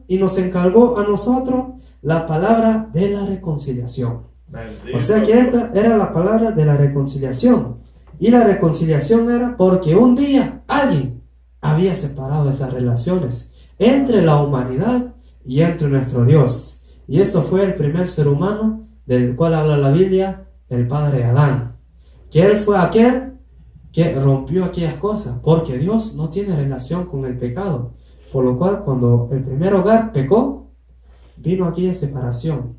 y nos encargó a nosotros la palabra de la reconciliación. Bendito. O sea que esta era la palabra de la reconciliación. Y la reconciliación era porque un día alguien había separado esas relaciones entre la humanidad y entre nuestro Dios. Y eso fue el primer ser humano del cual habla la Biblia, el padre Adán. Que él fue aquel que rompió aquellas cosas, porque Dios no tiene relación con el pecado. Por lo cual, cuando el primer hogar pecó, vino aquella separación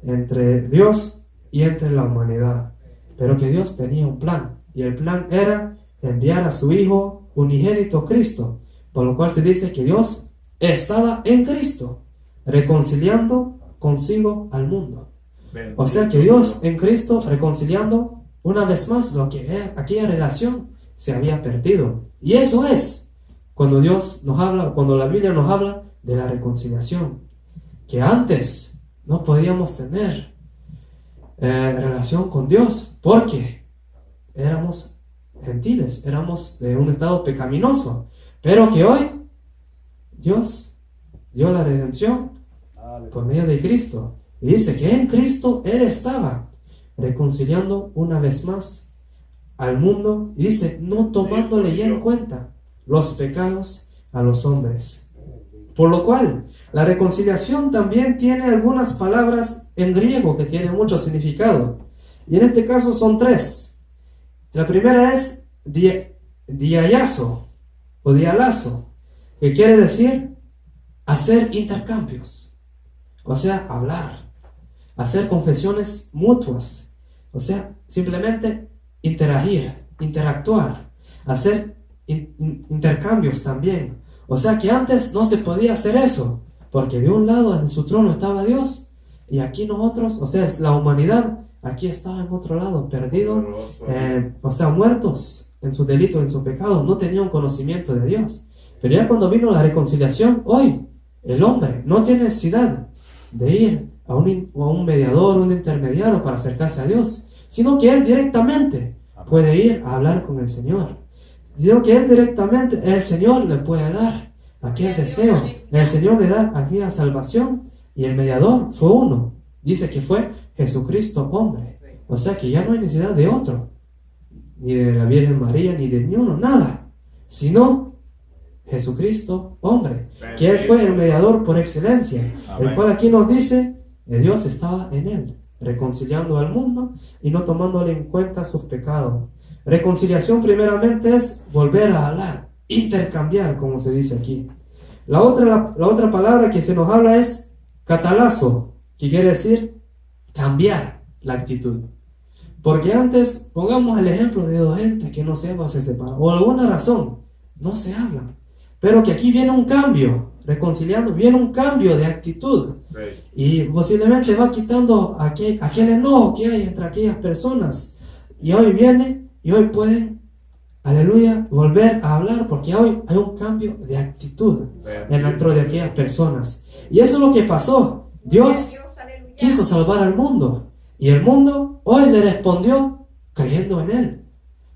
entre Dios y entre la humanidad. Pero que Dios tenía un plan, y el plan era enviar a su Hijo unigénito Cristo, por lo cual se dice que Dios estaba en Cristo, reconciliando consigo al mundo. Bendito. O sea que Dios en Cristo reconciliando una vez más lo que aquella relación se había perdido. Y eso es cuando Dios nos habla, cuando la Biblia nos habla de la reconciliación, que antes no podíamos tener relación con Dios porque éramos gentiles, éramos de un estado pecaminoso, pero que hoy Dios dio la redención por medio de Cristo, y dice que en Cristo Él estaba reconciliando una vez más al mundo, y dice, no tomándole ya en cuenta los pecados a los hombres. Por lo cual, la reconciliación también tiene algunas palabras en griego que tienen mucho significado. Y en este caso son tres. La primera es diayazo o dialazo, que quiere decir hacer intercambios. O sea, hablar, hacer confesiones mutuas. O sea, simplemente interagir, interactuar, hacer intercambios también. O sea que antes no se podía hacer eso, porque de un lado en su trono estaba Dios, y aquí nosotros, o sea, la humanidad, aquí estaba en otro lado, perdido, o sea, muertos en su delito, en su pecado, no tenían conocimiento de Dios. Pero ya cuando vino la reconciliación, hoy el hombre no tiene necesidad de ir a un mediador, un intermediario para acercarse a Dios, sino que él directamente puede ir a hablar con el Señor. Sino que él directamente, el Señor le puede dar aquel deseo. El Señor le da aquella salvación, y el mediador fue uno. Dice que fue Jesucristo hombre. O sea que ya no hay necesidad de otro, ni de la Virgen María, ni de ni uno, nada, sino Jesucristo hombre, que Él fue el mediador por excelencia. El cual aquí nos dice que Dios estaba en Él, reconciliando al mundo y no tomándole en cuenta sus pecados. Reconciliación primeramente es volver a hablar, intercambiar, como se dice aquí. La otra palabra que se nos habla es catalazo, que quiere decir cambiar la actitud. Porque antes, pongamos el ejemplo de dos gentes que no se separan, o alguna razón, no se hablan. Pero que aquí viene un cambio, reconciliando, viene un cambio de actitud. Y posiblemente va quitando aquel enojo que hay entre aquellas personas. Y hoy viene, y hoy pueden, aleluya, volver a hablar, porque hoy hay un cambio de actitud dentro de aquellas personas. Y eso es lo que pasó. Dios quiso salvar al mundo, y el mundo hoy le respondió creyendo en Él.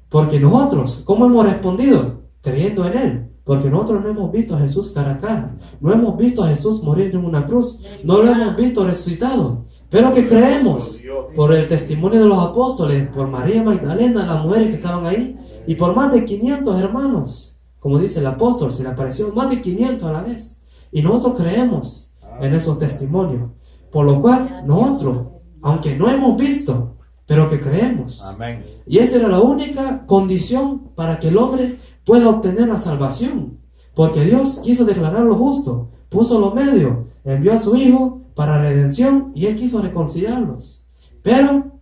Porque nosotros, ¿cómo hemos respondido? Creyendo en Él. Porque nosotros no hemos visto a Jesús cara a cara, no hemos visto a Jesús morir en una cruz, no lo hemos visto resucitado, pero que creemos por el testimonio de los apóstoles, por María Magdalena, las mujeres que estaban ahí, y por más de 500 hermanos, como dice el apóstol, se le apareció más de 500 a la vez, y nosotros creemos en esos testimonios, por lo cual nosotros, aunque no hemos visto, pero que creemos. Amén. Y esa era la única condición para que el hombre pueda obtener la salvación, porque Dios quiso declararlo justo, puso los medios, envió a su Hijo para redención, y Él quiso reconciliarlos. Pero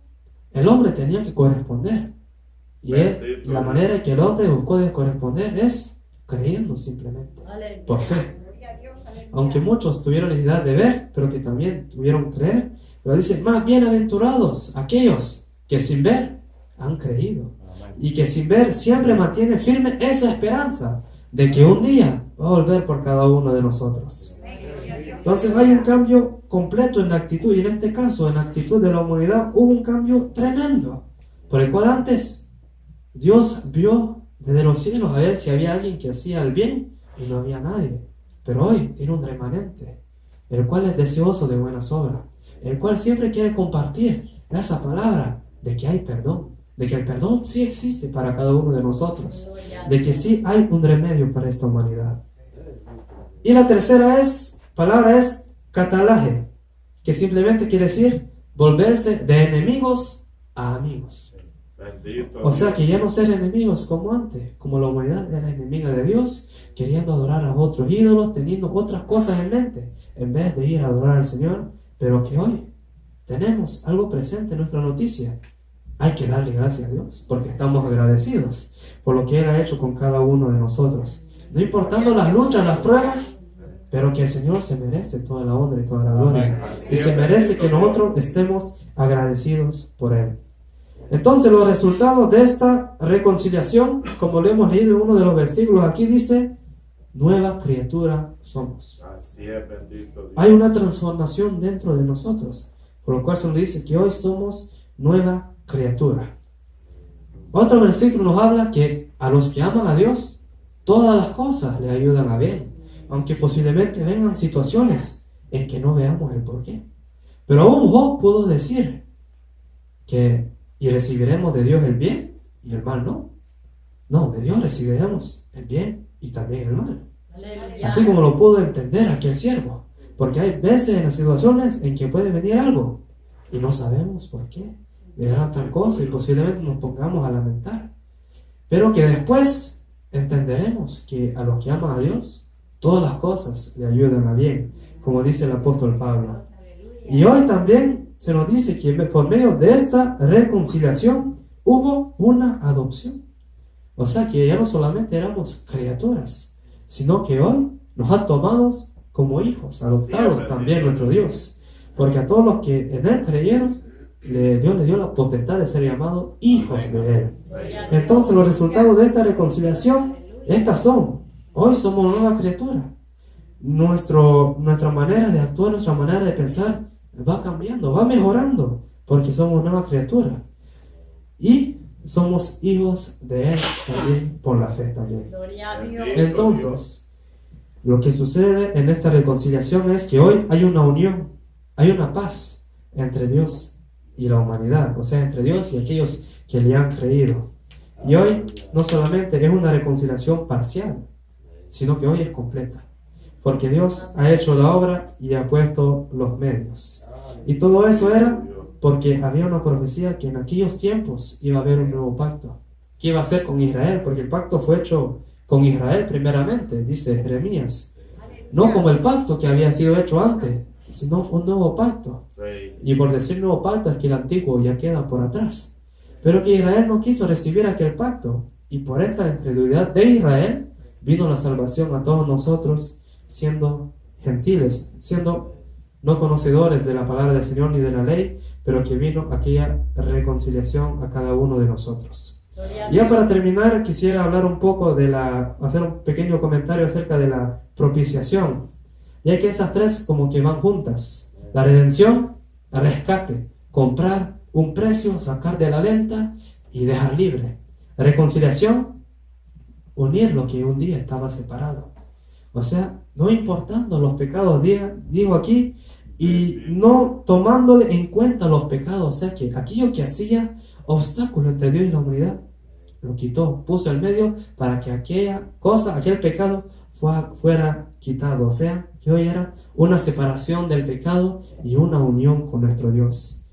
el hombre tenía que corresponder, y la manera en que el hombre buscó de corresponder es creyendo simplemente, por fe. Aunque muchos tuvieron necesidad de ver, pero que también tuvieron que creer. Pero dice, más bienaventurados aquellos que sin ver han creído, y que sin ver siempre mantienen firme esa esperanza de que un día va a volver por cada uno de nosotros. Entonces hay un cambio completo en la actitud, y en este caso en la actitud de la humanidad hubo un cambio tremendo, por el cual antes Dios vio desde los cielos a ver si había alguien que hacía el bien, y no había nadie. pero hoy tiene un remanente, el cual es deseoso de buenas obras, el cual siempre quiere compartir esa palabra de que hay perdón, de que el perdón sí existe para cada uno de nosotros, de que sí hay un remedio para esta humanidad. Y la tercera palabra es catalaje, que simplemente quiere decir volverse de enemigos a amigos. O sea que ya no ser enemigos como antes, como la humanidad era enemiga de Dios, queriendo adorar a otros ídolos, teniendo otras cosas en mente, en vez de ir a adorar al Señor, pero que hoy tenemos algo presente en nuestra noticia. Hay que darle gracias a Dios, porque estamos agradecidos por lo que Él ha hecho con cada uno de nosotros. No importando las luchas, las pruebas, pero que el Señor se merece toda la honra y toda la gloria. Y se merece que nosotros estemos agradecidos por Él. Entonces los resultados de esta reconciliación, como lo hemos leído en uno de los versículos, aquí dice, nueva criatura somos. Hay una transformación dentro de nosotros, por lo cual se nos dice que hoy somos nueva criatura. Otro versículo nos habla que a los que aman a Dios, todas las cosas le ayudan a bien, aunque posiblemente vengan situaciones en que no veamos el porqué. Pero aún Job pudo decir que y recibiremos de Dios el bien y el mal no. No, de Dios recibiremos el bien y también el mal. Aleluya. Así como lo pudo entender aquel siervo. Porque hay veces en las situaciones en que puede venir algo y no sabemos por qué. Vendrá tal cosa y posiblemente nos pongamos a lamentar. Pero que después entenderemos que a los que aman a Dios, todas las cosas le ayudan a bien, como dice el apóstol Pablo. Y hoy también se nos dice que por medio de esta reconciliación hubo una adopción. O sea que ya no solamente éramos criaturas, sino que hoy nos ha tomado como hijos, adoptados también nuestro Dios. Porque a todos los que en Él creyeron, Dios le dio la potestad de ser llamados hijos de Él. Entonces los resultados de esta reconciliación, estas son, hoy somos una nueva criatura. Nuestra manera de actuar, nuestra manera de pensar, va cambiando, va mejorando, porque somos nueva criatura y somos hijos de Él también por la fe también. Entonces, lo que sucede en esta reconciliación es que hoy hay una unión, hay una paz entre Dios y la humanidad, o sea, entre Dios y aquellos que le han creído. Y hoy no solamente es una reconciliación parcial, sino que hoy es completa. Porque Dios ha hecho la obra y ha puesto los medios. Y todo eso era porque había una profecía que en aquellos tiempos iba a haber un nuevo pacto. ¿Qué iba a hacer con Israel? Porque el pacto fue hecho con Israel primeramente, dice Jeremías. No como el pacto que había sido hecho antes, sino un nuevo pacto. Y por decir nuevo pacto es que el antiguo ya queda por atrás. Pero que Israel no quiso recibir aquel pacto. Y por esa incredulidad de Israel vino la salvación a todos nosotros, siendo gentiles, siendo no conocedores de la palabra del Señor ni de la ley, pero que vino aquella reconciliación a cada uno de nosotros. Ya para terminar, quisiera hablar un poco hacer un pequeño comentario acerca de la propiciación, ya que esas tres como que van juntas: la redención, el rescate, comprar un precio, sacar de la venta y dejar libre. La reconciliación, unir lo que un día estaba separado. O sea, no importando los pecados, digo aquí, y no tomándole en cuenta los pecados. O sea que aquello que hacía obstáculo entre Dios y la humanidad, lo quitó, puso en medio para que aquel pecado fuera quitado. O sea, que hoy era una separación del pecado y una unión con nuestro Dios.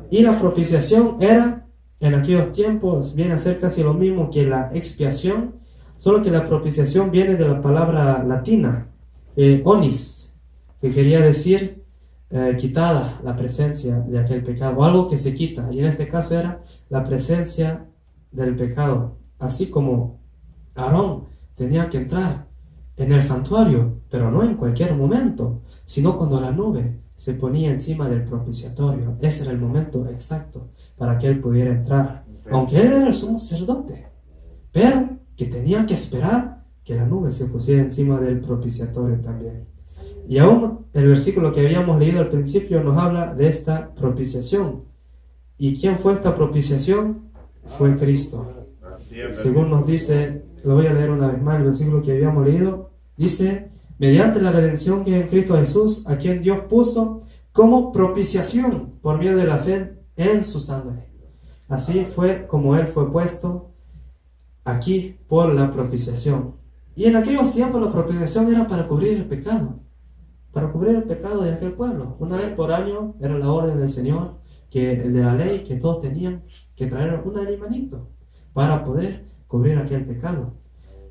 Y la propiciación era, en aquellos tiempos, viene a ser casi lo mismo que la expiación, solo que la propiciación viene de la palabra latina, onis, que quería decir quitada la presencia de aquel pecado, o algo que se quita, y en este caso era la presencia del pecado. Así como Aarón tenía que entrar en el santuario, pero no en cualquier momento, sino cuando la nube se ponía encima del propiciatorio. Ese era el momento exacto para que él pudiera entrar, aunque él era el sumo sacerdote, pero que tenía que esperar que la nube se pusiera encima del propiciatorio también. Y aún el versículo que habíamos leído al principio nos habla de esta propiciación. ¿Y quién fue esta propiciación? Fue Cristo. Según nos dice, lo voy a leer una vez más, el versículo que habíamos leído, dice: mediante la redención que es en Cristo Jesús, a quien Dios puso como propiciación por medio de la fe en su sangre. Así fue como Él fue puesto aquí por la propiciación. Y en aquellos tiempos la propiciación era para cubrir el pecado de aquel pueblo. Una vez por año era la orden del Señor, que el de la ley, que todos tenían que traer un animalito para poder cubrir aquel pecado.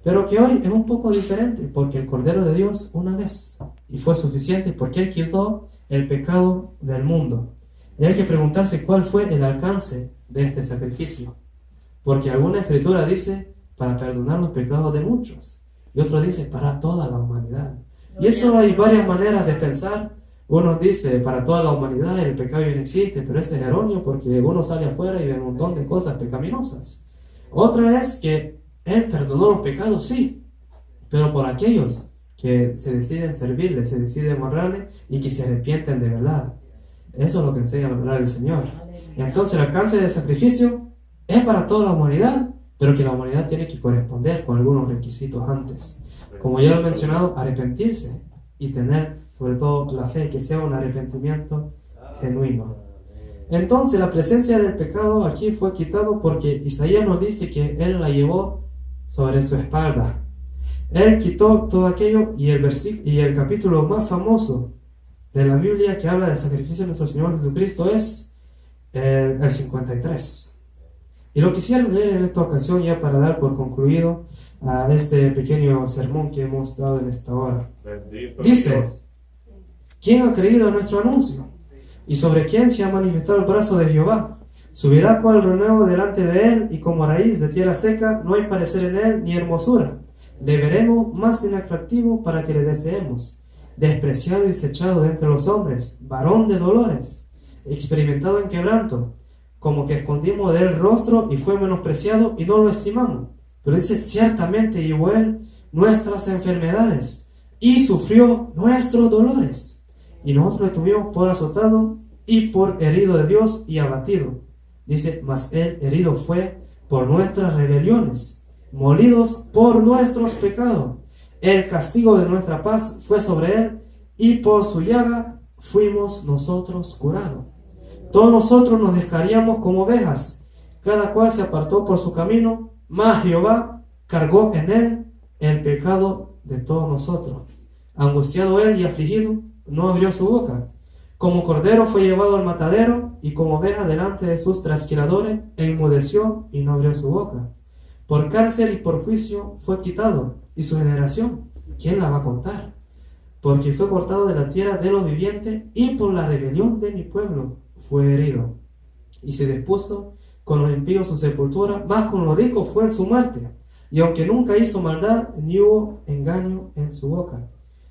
Pero que hoy es un poco diferente, porque el Cordero de Dios una vez, y fue suficiente, porque Él quitó el pecado del mundo. Y hay que preguntarse cuál fue el alcance de este sacrificio, porque alguna escritura dice para perdonar los pecados de muchos, y otro dice para toda la humanidad. Y eso hay varias maneras de pensar. Uno dice para toda la humanidad el pecado ya no existe, pero ese es erróneo, porque uno sale afuera y ve un montón de cosas pecaminosas. Otra es que Él perdonó los pecados, sí, pero por aquellos que se deciden servirle, se deciden honrarle y que se arrepienten de verdad. Eso es lo que enseña la palabra del Señor. Entonces el alcance del sacrificio es para toda la humanidad, pero que la humanidad tiene que corresponder con algunos requisitos antes. Como ya lo he mencionado, arrepentirse y tener sobre todo la fe, que sea un arrepentimiento genuino. Entonces la presencia del pecado aquí fue quitado porque Isaías nos dice que Él la llevó sobre su espalda. Él quitó todo aquello, y el capítulo más famoso de la Biblia que habla del sacrificio de nuestro Señor Jesucristo es el 53. Y lo quisiera leer en esta ocasión ya para dar por concluido a este pequeño sermón que hemos dado en esta hora. Dice: ¿quién ha creído a nuestro anuncio? ¿Y sobre quién se ha manifestado el brazo de Jehová? Subirá cual renuevo delante de él, y como raíz de tierra seca, no hay parecer en él ni hermosura. Le veremos más inatractivo para que le deseemos. Despreciado y desechado de entre los hombres, varón de dolores, experimentado en quebranto, como que escondimos de él el rostro y fue menospreciado y no lo estimamos. Pero dice: ciertamente llevó él nuestras enfermedades y sufrió nuestros dolores, y nosotros le tuvimos por azotado y por herido de Dios y abatido. Dice: mas él herido fue por nuestras rebeliones, molidos por nuestros pecados. El castigo de nuestra paz fue sobre él, y por su llaga fuimos nosotros curados. Todos nosotros nos descarriamos como ovejas, cada cual se apartó por su camino, mas Jehová cargó en él el pecado de todos nosotros. Angustiado él y afligido, no abrió su boca. Como cordero fue llevado al matadero, y como oveja delante de sus trasquiladores, enmudeció y no abrió su boca. Por cárcel y por juicio fue quitado, y su generación, ¿quién la va a contar? Porque fue cortado de la tierra de los vivientes, y por la rebelión de mi pueblo fue herido. Y se dispuso con los impíos su sepultura, mas con los ricos fue en su muerte. Y aunque nunca hizo maldad, ni hubo engaño en su boca.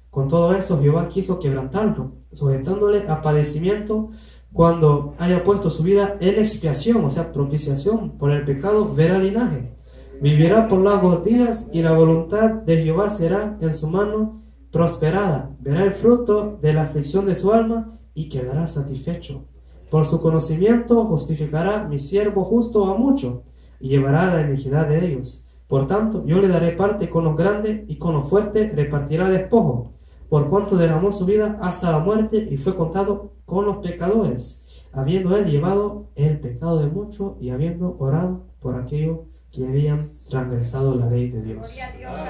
Con todo eso Jehová quiso quebrantarlo, sujetándole a padecimiento, cuando haya puesto su vida en expiación, o sea, propiciación por el pecado, verá linaje. Vivirá por largos días, y la voluntad de Jehová será en su mano prosperada. Verá el fruto de la aflicción de su alma, y quedará satisfecho. Por su conocimiento justificará mi siervo justo a muchos, y llevará la iniquidad de ellos. Por tanto, yo le daré parte con los grandes, y con los fuertes repartirá despojo, por cuanto derramó su vida hasta la muerte, y fue contado con los pecadores, habiendo él llevado el pecado de muchos, y habiendo orado por aquellos que habían transgresado la ley de Dios.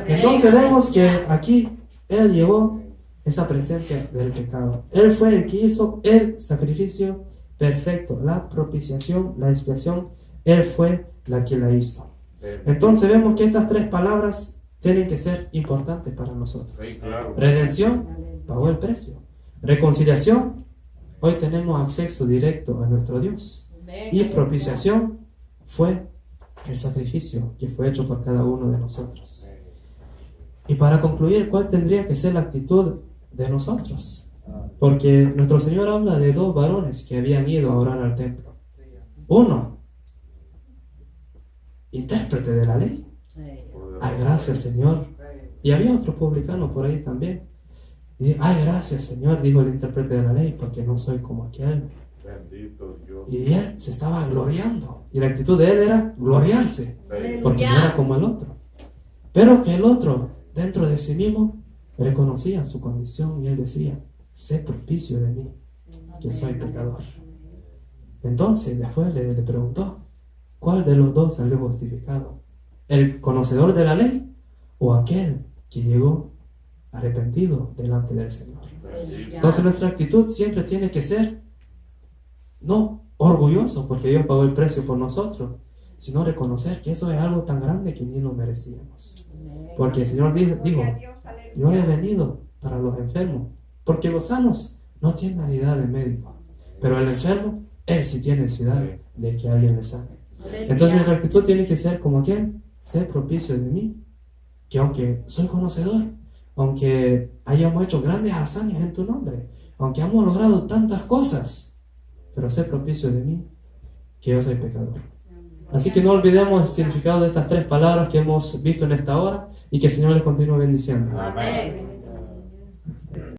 Entonces vemos que aquí él llevó esa presencia del pecado. Él fue el que hizo el sacrificio perfecto, la propiciación, la expiación. Él fue la que la hizo. Entonces vemos que estas tres palabras tienen que ser importantes para nosotros. Redención, pagó el precio. Reconciliación, hoy tenemos acceso directo a nuestro Dios. Y propiciación fue el sacrificio que fue hecho por cada uno de nosotros. Y para concluir, ¿cuál tendría que ser la actitud de nosotros? Porque nuestro Señor habla de dos varones que habían ido a orar al templo. Uno, intérprete de la ley. Ay, gracias, Señor. Y había otro publicano por ahí también. Y ay, gracias, Señor, dijo el intérprete de la ley, porque no soy como aquel. Y él se estaba gloriando. Y la actitud de él era gloriarse, porque no era como el otro. Pero que el otro, dentro de sí mismo, reconocía su condición y él decía, sé propicio de mí, que soy pecador. Entonces después le preguntó, ¿cuál de los dos salió justificado? ¿El conocedor de la ley o aquel que llegó arrepentido delante del Señor? Entonces nuestra actitud siempre tiene que ser no orgulloso porque Dios pagó el precio por nosotros, sino reconocer que eso es algo tan grande que ni lo merecíamos. Porque el Señor dijo, yo he venido para los enfermos, porque los sanos no tienen necesidad de médico, pero el enfermo, él sí tiene necesidad de que alguien le sane. Entonces nuestra actitud tiene que ser como quien, ser propicio de mí, que aunque soy conocedor, aunque hayamos hecho grandes hazañas en tu nombre, aunque hemos logrado tantas cosas, pero sé propicio de mí, que yo soy pecador. Así que no olvidemos el significado de estas 3 palabras que hemos visto en esta hora y que el Señor les continúe bendiciendo. Amén.